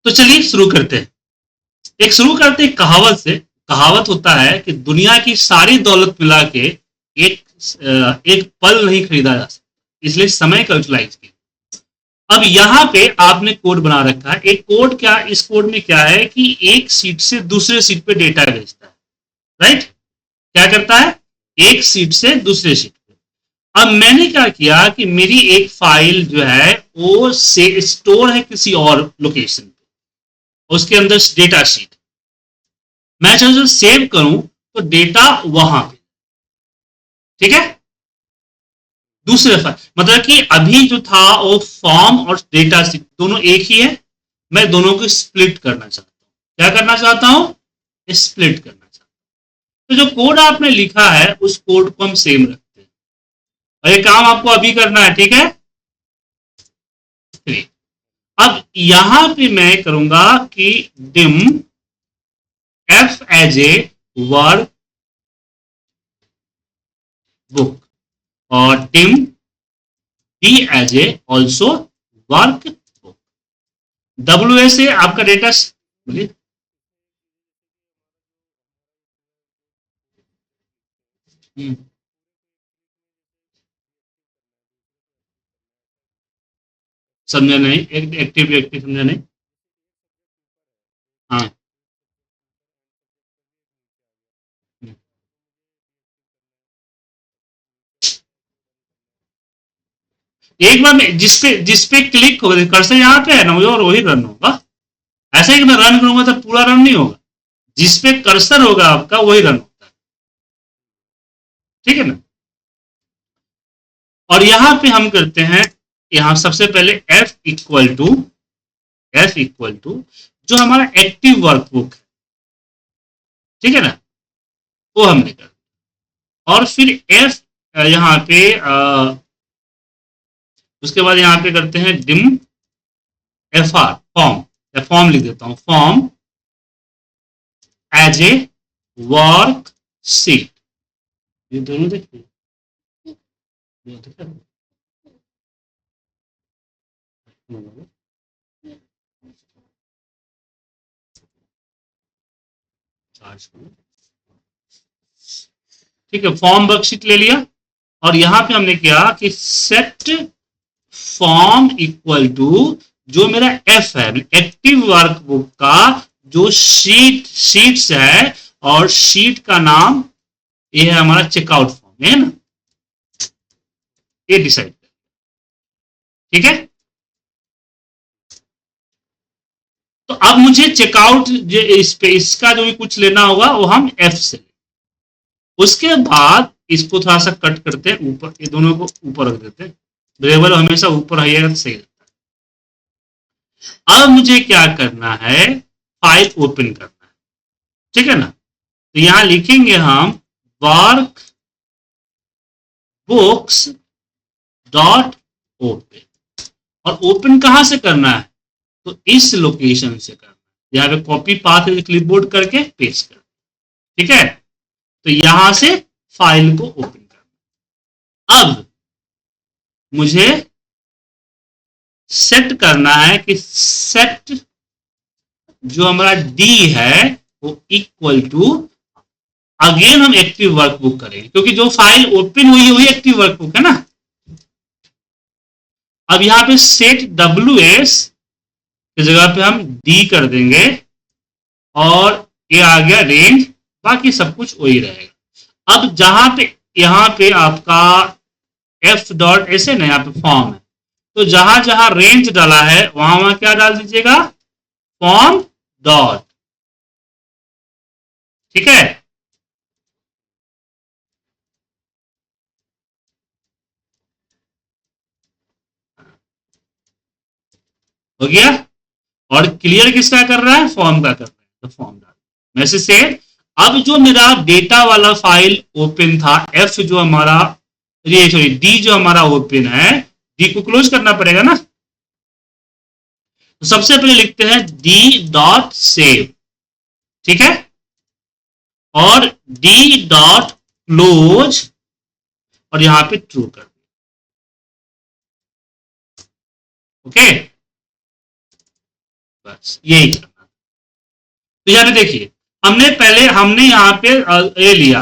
तो चलिए शुरू करते हैं। शुरू करते हैं कहावत से। कहावत होता है कि दुनिया की सारी दौलत मिला के एक पल नहीं खरीदा जा सकता, इसलिए समय का यूटिलाइज किया। अब यहाँ पे आपने कोड बना रखा है। एक कोड क्या, इस कोड में क्या है कि एक सीट से दूसरे सीट पे डेटा भेजता है, राइट। क्या करता है, एक सीट से दूसरे सीट पे। अब मैंने क्या किया कि मेरी एक फाइल जो है वो से स्टोर है किसी और लोकेशन पे, उसके अंदर डेटा शीट। मैं चाहे सेव करूं तो डेटा वहां पे, ठीक है। दूसरे फाइल मतलब कि अभी जो था वो फॉर्म और डेटा शीट दोनों एक ही है। मैं दोनों को स्प्लिट करना चाहता हूं। क्या करना चाहता हूं, स्प्लिट करना चाहता हूं। तो जो कोड आपने लिखा है उस कोड को हम सेम रखते हैं और ये काम आपको अभी करना है, ठीक है। अब यहां पे मैं करूंगा कि dim F as a work book और dim D as a also work book. W से आपका डेटा बोलिए। समझा नहीं, एक्टिव एक्टिव समझा नहीं। हाँ, एक बार में जिसपे क्लिक हो कर्सर यहाँ पे है ना और वही रन होगा। ऐसा ही कि मैं रन करूंगा तो पूरा रन नहीं होगा, जिसपे कर्सर होगा आपका वही रन होता है, ठीक है ना। और यहां पे हम करते हैं, यहां सबसे पहले एफ इक्वल टू जो हमारा एक्टिव वर्कबुक है, ठीक है ना, वो हमने कर। और फिर एफ यहाँ पे उसके बाद यहाँ पे करते हैं डिम एफ आर फॉर्म, या फॉर्म लिख देता हूं, form as a worksheet. ये दोनों देखिए, ठीक है। फॉर्म वर्कशीट ले लिया और यहां पे हमने किया कि सेट फॉर्म इक्वल टू जो मेरा एफ है एक्टिव वर्कबुक का जो शीट्स है, और शीट का नाम ये है हमारा चेकआउट फॉर्म, है ना, ये डिसाइड कर, ठीक है। तो अब मुझे चेकआउट इसका जो भी कुछ लेना होगा वो हम एफ से, उसके बाद इसको थोड़ा सा कट करते हैं ऊपर, ये दोनों को ऊपर रख देते हैं। वेरिएबल हमेशा ऊपर आइएगा तो सही रहता है। अब मुझे क्या करना है, फाइल ओपन करना है, ठीक है ना। तो यहां लिखेंगे हम वर्क बुक्स डॉट ओपन। और ओपन कहां से करना है, तो इस लोकेशन से करना है। यहां पे कॉपी पाथ क्लिपबोर्ड करके पेस्ट कर, ठीक है। तो यहां से फाइल को ओपन करना। अब मुझे सेट करना है कि सेट जो हमारा डी है वो इक्वल टू, अगेन हम एक्टिव वर्कबुक करेंगे क्योंकि जो फाइल ओपन हुई है वही एक्टिव वर्कबुक है ना। अब यहां पे सेट डब्ल्यू एस की जगह पे हम डी कर देंगे और ये आ गया रेंज, बाकी सब कुछ वही रहेगा। अब जहां पे यहां पे आपका एफ डॉट ऐसे ना, यहाँ पे फॉर्म है, तो जहां जहां रेंज डाला है वहां वहां क्या डाल दीजिएगा, फॉर्म डॉट, ठीक है। हो गया। और क्लियर किसका कर रहा है, फॉर्म का कर रहा है, तो फॉर्म डाल मैसेज से। अब जो मेरा डेटा वाला फाइल ओपन था, एफ जो हमारा, सॉरी डी जो हमारा ओपन है, डी को क्लोज करना पड़ेगा ना। तो सबसे पहले लिखते हैं डी डॉट सेव, ठीक है, और डी डॉट क्लोज और यहां पे ट्रू कर दिया, ओके। बस यही करना। तो यहाँ पे देखिए हमने यहाँ पे ये लिया,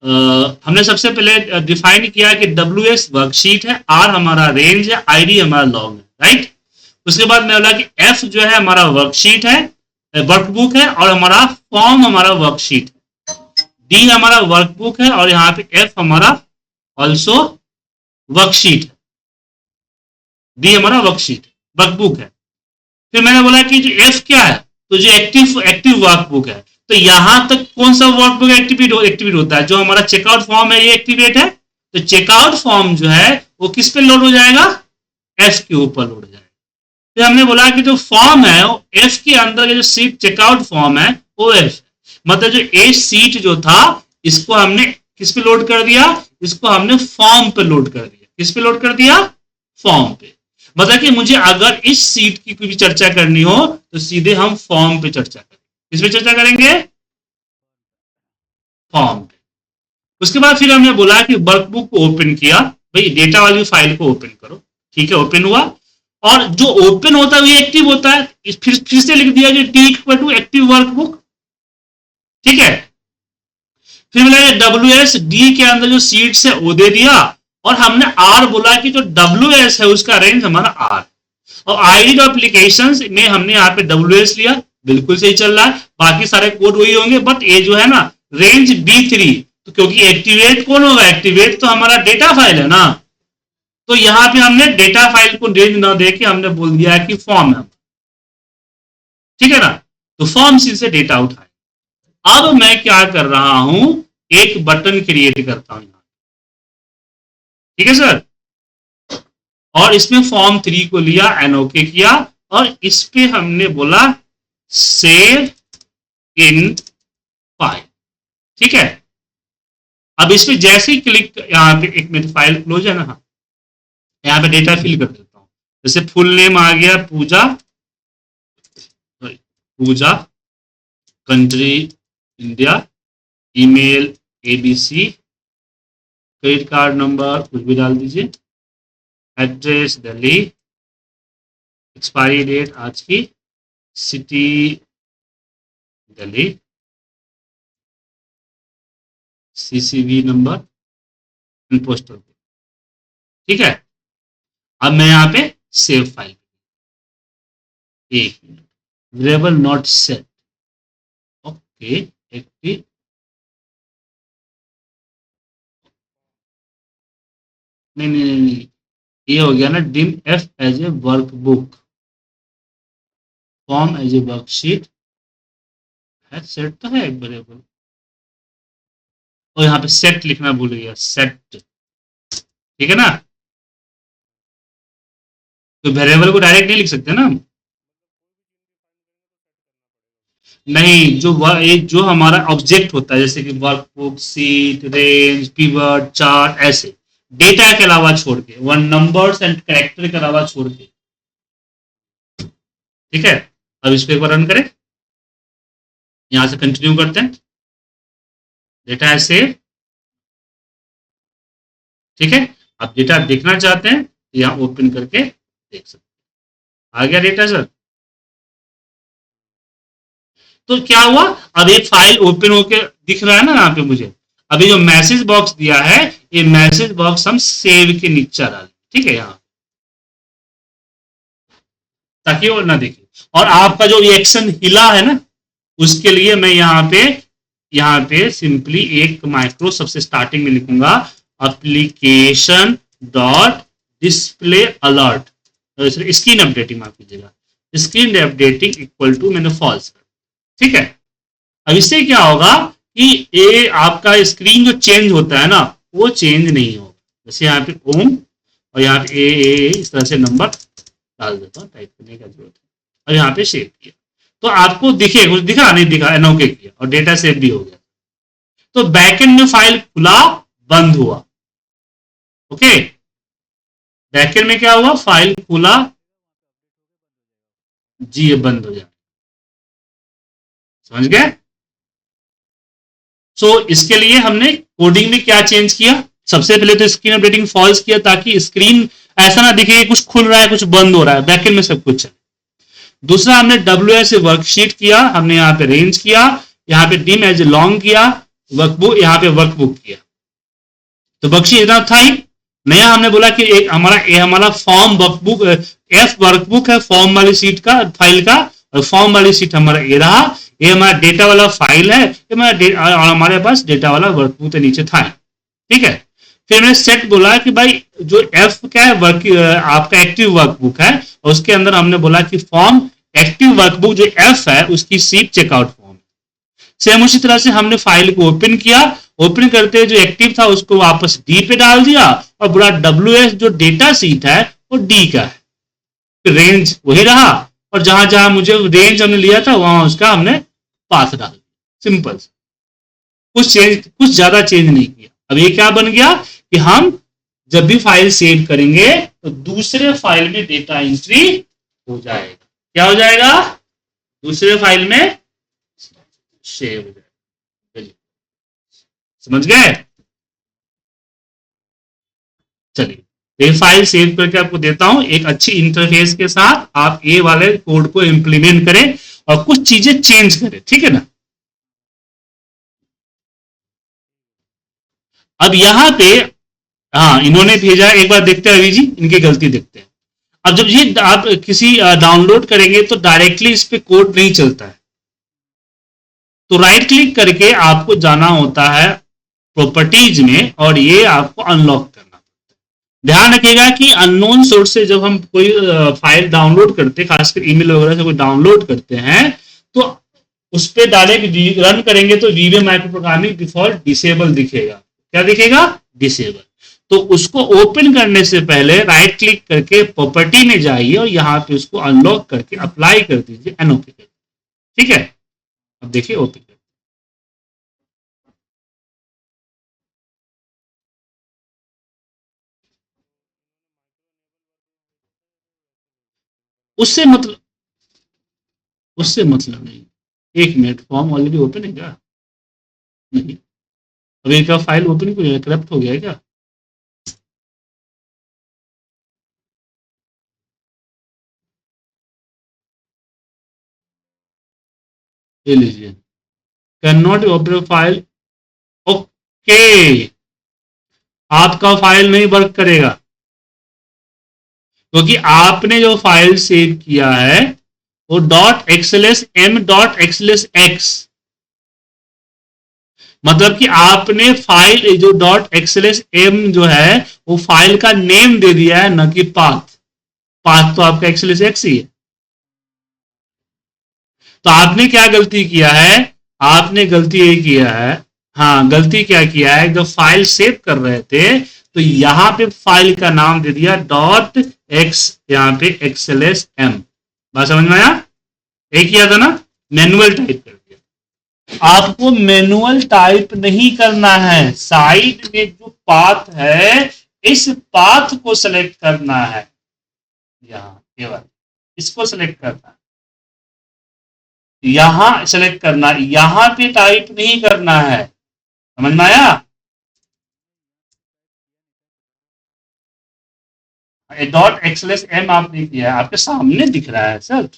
हमने सबसे पहले डिफाइन किया कि WS वर्कशीट है, R हमारा रेंज है, ID हमारा लॉग है, राइट। उसके बाद मैं बोला कि F जो है हमारा वर्कशीट है, वर्कबुक है, और हमारा फॉर्म हमारा वर्कशीट है, D हमारा वर्कबुक है, और यहाँ पे F हमारा ऑल्सो वर्कशीट है, D हमारा वर्कशीट वर्कबुक है। फिर मैंने बोला कि जो F क्या है, तो जो एक्टिव वर्कबुक है, तो यहां तक कौन सा वर्कबुक एक्टिवेट होता है, जो हमारा चेकआउट फॉर्म है ये एक्टिवेट है, तो चेकआउट फॉर्म जो है वो किस पे लोड हो जाएगा, F के ऊपर लोड हो जाएगा। फिर हमने बोला कि जो फॉर्म है वो F के अंदर के जो सीट चेकआउट फॉर्म है वो F, मतलब जो A सीट जो था इसको हमने किस पे लोड कर दिया, इसको हमने फॉर्म पे लोड कर दिया। किस पे लोड कर दिया, फॉर्म पे। मतलब कि मुझे अगर इस सीट की कोई चर्चा करनी हो तो सीधे हम फॉर्म पे चर्चा करेंगे। किस पे चर्चा करेंगे, फॉर्म पे। उसके बाद फिर हमने बोला कि वर्कबुक को ओपन किया, भाई डेटा वाली फाइल को ओपन करो, ठीक है, ओपन हुआ, और जो ओपन होता है वो एक्टिव होता है। फिर से लिख दिया कि T = एक्टिव वर्कबुक, ठीक है। फिर बोला WSD के अंदर जो सीट्स है वो दे दिया, और हमने R बोला कि जो WS है उसका रेंज हमारा R, और ID एप्लीकेशंस में हमने यहाँ पे WS लिया, बिल्कुल सही चल रहा है, बाकी सारे कोड वही होंगे, बट ये जो है ना रेंज D3, तो क्योंकि एक्टिवेट कौन होगा, एक्टिवेट तो हमारा डेटा फाइल है ना, तो यहां पे हमने डेटा फाइल को रेंज ना देके हमने बोल दिया कि फॉर्म है, ठीक है ना, तो फॉर्म से डेटा उठाए। अब मैं क्या कर रहा हूं, एक बटन क्रिएट करता हूं यहां, ठीक है सर, और इसमें फॉर्म 3 को लिया, एनओके किया, और इस पे हमने बोला सेव इन फाइल, ठीक है। अब इस पे जैसे ही क्लिक, यहां पे एक मेरी फाइल क्लोज है ना, यहां पे डेटा फिल कर देता हूं, जैसे फुल नेम आ गया Pooja, country India, email ABC, credit card number कुछ भी डाल दीजिए, एड्रेस दिल्ली, एक्सपायरी डेट आज की, city Delhi, CCV number, postal code, ठीक है। अब मैं यहां पे सेव फाइल, एक minute, variable not set, okay, active, नहीं, ये हो गया ना, dim F as a workbook, form as a worksheet है, सेट तो है एक वेरिएबल, और यहाँ पे सेट लिखना भूल गया, सेट, ठीक है ना, तो वेरिएबल को डायरेक्ट नहीं लिख सकते ना, नहीं, जो हमारा ऑब्जेक्ट होता है, जैसे कि workbook, seat, range, pivot, chart, ऐसे डेटा के अलावा छोड़ के, वन नंबर्स एंड कैरेक्टर के अलावा छोड़ के, ठीक है। अब इसको एक बार रन करें, यहां से कंटिन्यू करते हैं, डेटा है सेव, ठीक है। अब डेटा देखना चाहते हैं तो यहां ओपन करके देख सकते हैं, आ गया डेटा सर। तो क्या हुआ, अब एक फाइल ओपन होके दिख रहा है ना यहाँ पे मुझे, अभी जो मैसेज बॉक्स दिया है, ये मैसेज बॉक्स हम सेव के नीचे डालें, ठीक है, यहाँ, ताकि वो ना देखे। और आपका जो रिएक्शन हिला है ना, उसके लिए मैं यहाँ पे सिंपली एक माइक्रो सबसे स्टार्टिंग में लिखूंगा, application dot display alert, screen updating, माफ कीजिएगा, स्क्रीन अपडेटिंग इक्वल टू मैंने फॉल्स, ठीक है। अब इससे क्या होगा कि ये आपका स्क्रीन जो चेंज होता है ना, वो चेंज नहीं होगा। जैसे यहाँ पे ओम, और यहाँ पे ए इस तरह से नंबर डाल देता हूँ, टाइप करने का जरूरत है, और यहाँ पे सेव किया, तो आपको दिखे, कुछ दिखा नहीं दिखा, एनओके किया, और डेटा सेव भी हो गया। तो बैकएंड में फाइल खुला, बंद हुआ, ओके, बैकएंड में क्या हुआ, फाइल खुला जी, ये बंद हो जाए, समझ गए। सो इसके लिए हमने कोडिंग में क्या चेंज किया, सबसे पहले तो स्क्रीन अपडेटिंग फॉल्स किया, ताकि स्क्रीन ऐसा ना दिखे कुछ खुल रहा है कुछ बंद हो रहा है, बैकएंड में सब कुछ है। दूसरा हमने WS से वर्कशीट किया, हमने यहाँ पे रेंज किया, यहाँ पे डिम एज लॉन्ग किया, वर्कबुक यहाँ पे वर्कबुक किया। तो वर्कशीट इतना था ही। नया हमने बोला कि एक हमारा फॉर्म वर्कबुक, एफ वर्कबुक है फॉर्म वाली सीट का फाइल का, और फॉर्म वाली सीट हमारा ए रहा, ये हमारा डेटा वाला फाइल है, ये हमारा और हमारे पास डेटा वाला वर्कबुक के नीचे था। ठीक है। फिर मैंने सेट बोला कि भाई जो एफ क्या है, वर्क आपका एक्टिव वर्कबुक है, और उसके अंदर हमने बोला कि फॉर्म एक्टिव वर्कबुक जो एफ है उसकी सीट चेकआउट फॉर्म। सेम उसी तरह से हमने फाइल को ओपन किया, ओपन करते जो एक्टिव था उसको वापस डी पे डाल दिया, और पूरा WS जो डेटा सीट है वो डी का है, फिर रेंज वही रहा, और जहां जहां मुझे रेंज हमने लिया था वहां उसका हमने पाथ डाल दिया। सिंपल, कुछ ज्यादा चेंज नहीं किया। अब ये क्या बन गया कि हम जब भी फाइल सेव करेंगे तो दूसरे फाइल में डेटा एंट्री हो जाएगा। क्या हो जाएगा? दूसरे फाइल में सेव हो जाएगा। समझ गए? चलिए, ये फाइल सेव करके आपको देता हूं एक अच्छी इंटरफेस के साथ, आप ये वाले कोड को इंप्लीमेंट करें और कुछ चीजें चेंज करें। ठीक है ना? अब यहां पे, हाँ इन्होंने भेजा, एक बार देखते हैं अभी जी, इनकी गलती देखते हैं। अब जब ये आप किसी डाउनलोड करेंगे तो डायरेक्टली इस पे कोड नहीं चलता है, तो राइट क्लिक करके आपको जाना होता है प्रॉपर्टीज में, और ये आपको अनलॉक करना। ध्यान रखिएगा कि अननोन सोर्स से जब हम कोई फाइल डाउनलोड करते हैं, खासकर ईमेल वगैरह से कोई डाउनलोड करते हैं, तो उस पर डायरेक्ट रन करेंगे तो वीवे माइक्रो प्रोग्रामिंग डिफॉल्ट डिसेबल दिखेगा। क्या दिखेगा? डिसेबल। तो उसको ओपन करने से पहले राइट क्लिक करके प्रॉपर्टी में जाइए और यहां पे उसको अनलॉक करके अप्लाई कर दीजिए, एनओपी कर। ठीक है, अब देखिए ओपन कर। उससे मतलब नहीं। एक मिनट, फॉर्म ऑलरेडी ओपन है क्या? नहीं। अब इनका फाइल ओपन क्यों है? करप्ट हो गया है क्या? ले लीजिए, can not open file. Okay, आपका फाइल नहीं वर्क करेगा, क्योंकि आपने जो फाइल सेव किया है वो .xlsm.xlsx, मतलब कि आपने फाइल जो .xlsm जो है वो फाइल का नेम दे दिया है, न कि पाथ। पाथ तो आपका xlsx ही है। तो आपने क्या गलती किया है? आपने गलती ये किया है, हाँ गलती क्या किया है, जब फाइल सेव कर रहे थे तो यहां पे फाइल का नाम दे दिया .x, यहां पे xlsm। बात समझ में आया? एक किया था ना, मैनुअल टाइप कर दिया। आपको मैनुअल टाइप नहीं करना है, साइड में जो पाथ है इस पाथ को सेलेक्ट करना है, यहां केवल इसको सेलेक्ट करना है, यहां सेलेक्ट करना, यहां पे टाइप नहीं करना है। समझ में आया? .xlsm आपने किया है, आपके सामने दिख रहा है सर।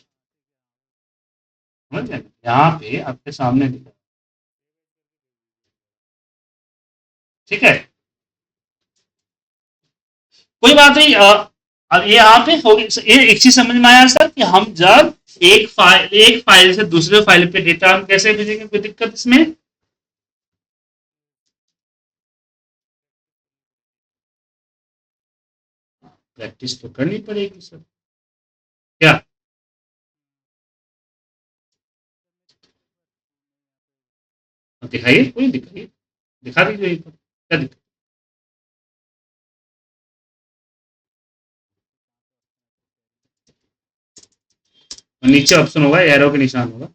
समझ गए? यहाँ पे आपके सामने दिख रहा है। ठीक है, कोई बात नहीं। अब ये यहाँ पे हो ये एक चीज समझ में आया सर कि हम जब एक फाइल से दूसरे फाइल पे डेटा हम कैसे भेजेंगे, कोई दिक्कत इसमें? प्रैक्टिस तो करनी पड़ेगी सर। क्या? दिखाइए, कोई दिखाइए, दिखा दीजिए क्या दिक्कत? नीचे ऑप्शन होगा, एरो के निशान होगा।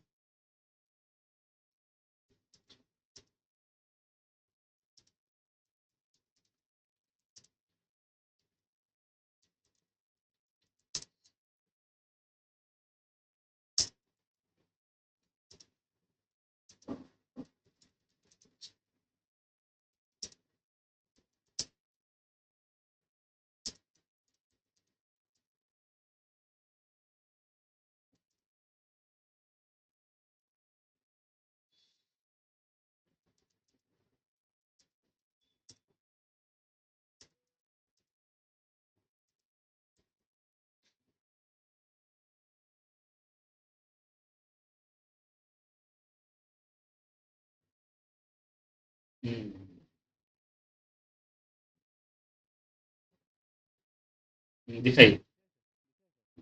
दिखाइए।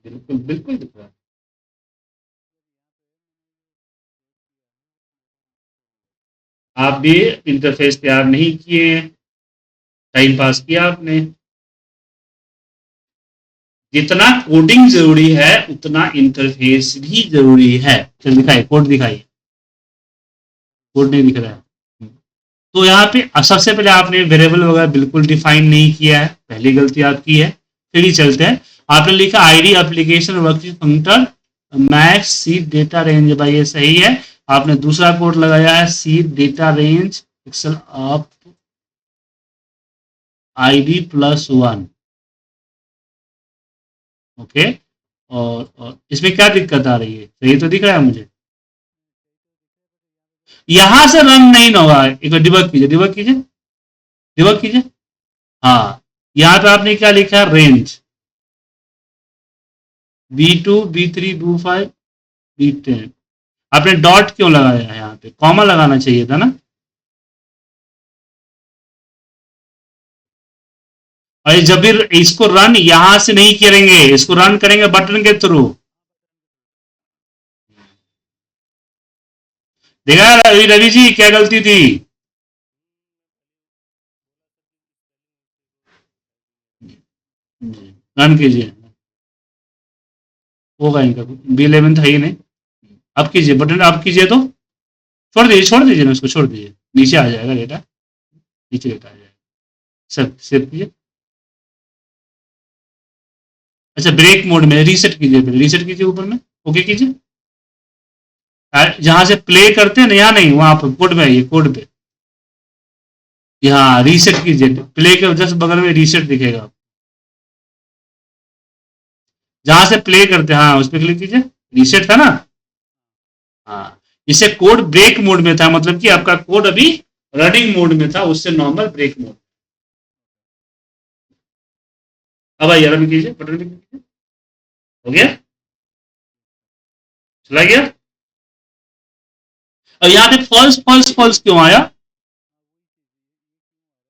बिल्कुल बिल्कुल दिख रहा है। आप भी इंटरफेस तैयार नहीं किए हैं, टाइम पास किया आपने। जितना कोडिंग जरूरी है उतना इंटरफेस भी जरूरी है। चल दिखाइए, कोड दिखाइए। कोड नहीं दिख रहा है। तो यहाँ पे सबसे पहले आपने वेरिएबल वगैरह बिल्कुल डिफाइन नहीं किया है, पहली गलती आपकी है। फिर ही चलते हैं। आपने लिखा ID application worksheet function max seed data range, भाई ये सही है। आपने दूसरा कोड लगाया है सीड डेटा रेंज एक्सेल आप आईडी +1। ओके। और इसमें क्या दिक्कत आ रही है, सही तो दिख रहा है मुझे। यहां से रन नहीं होगा, एक बार डिबग कीजिए, डिबग कीजिए, डिबग कीजिए। हाँ, यहाँ पे आपने क्या लिखा है, range B2 B3 B5 B10। आपने डॉट क्यों लगाया है, यहाँ पे कॉमा लगाना चाहिए था ना। और जब भी इसको रन यहां से नहीं करेंगे, इसको रन करेंगे बटन के थ्रू। देखा रवि, रवि जी क्या गलती थी। रन कीजिए, होगा इनका। B11 था ही नहीं। अब कीजिए, बटन आप कीजिए तो। छोड़ दीजिए, छोड़ दीजिए ना, उसको छोड़ दीजिए, नीचे आ जाएगा डेटा। नीचे डेटा आ जाएगा। सब सेव कीजिए। अच्छा, ब्रेक मोड में रीसेट कीजिए, फिर रीसेट कीजिए ऊपर में। ओके कीजिए। जहां से प्ले करते हैं ना, यहाँ नहीं, वहां पर कोड में आइए, कोड पे। यहाँ रीसेट कीजिए, प्ले के जस्ट बगल में रीसेट दिखेगा। जहां से प्ले करते हैं, हाँ उस पर क्लिक कीजिए। रीसेट था ना। हाँ, इससे कोड ब्रेक मोड में था, मतलब कि आपका कोड अभी रनिंग मोड में था, उससे नॉर्मल ब्रेक मोड। अब आइए रन कीजिए, बटन पे कीजिए। हो गया, चला गया। और यहाँ पे फॉल्स फॉल्स फॉल्स क्यों आया।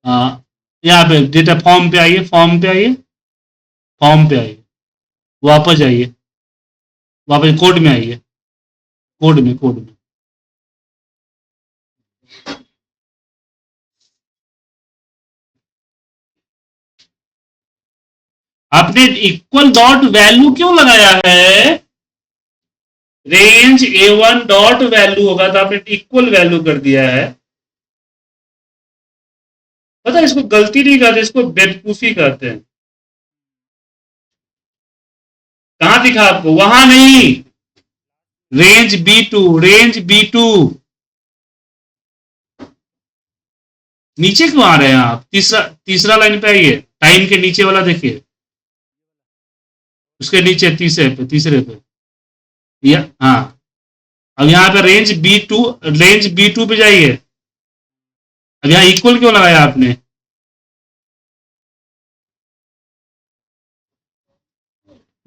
हाँ, यहाँ पे डेटा फॉर्म पे आइए, फॉर्म पे आइए, फॉर्म पे आइए, वापस आइए, वापस कोड में आइए, कोड में, कोड में। आपने इक्वल डॉट वैल्यू क्यों लगाया है। रेंज A1 डॉट वैल्यू होगा, तो आपने इक्वल वैल्यू कर दिया है। पता है, इसको गलती नहीं करते, इसको बेवकूफी करते हैं। कहां दिखा आपको, वहां नहीं। Range B2, range B2। नीचे क्यों आ रहे हैं आप, तीसरा तीसरा लाइन पे आइए, टाइम के नीचे वाला देखिए, उसके नीचे तीसरे पे, तीसरे पे। या हाँ, अब यहाँ पे रेंज B2, रेंज B2 पे जाइए। अब यहाँ इक्वल क्यों लगाया आपने।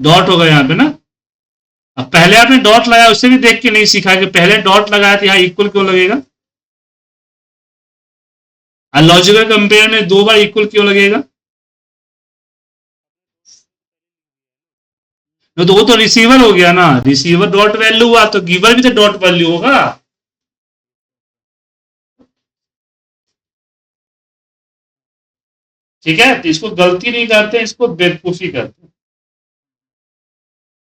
डॉट होगा यहाँ पे ना। अब पहले आपने डॉट लगाया, उससे भी देख के नहीं सीखा कि पहले डॉट लगाया तो यहाँ इक्वल क्यों लगेगा। और लॉजिकल कंपेयर में 2 बार इक्वल क्यों लगेगा। तो वो तो रिसीवर हो गया ना, रिसीवर डॉट वैल्यू हुआ, तो गिवर भी तो डॉट वैल्यू होगा। ठीक है, तो इसको गलती नहीं करते, इसको बेवकूफी करते हैं।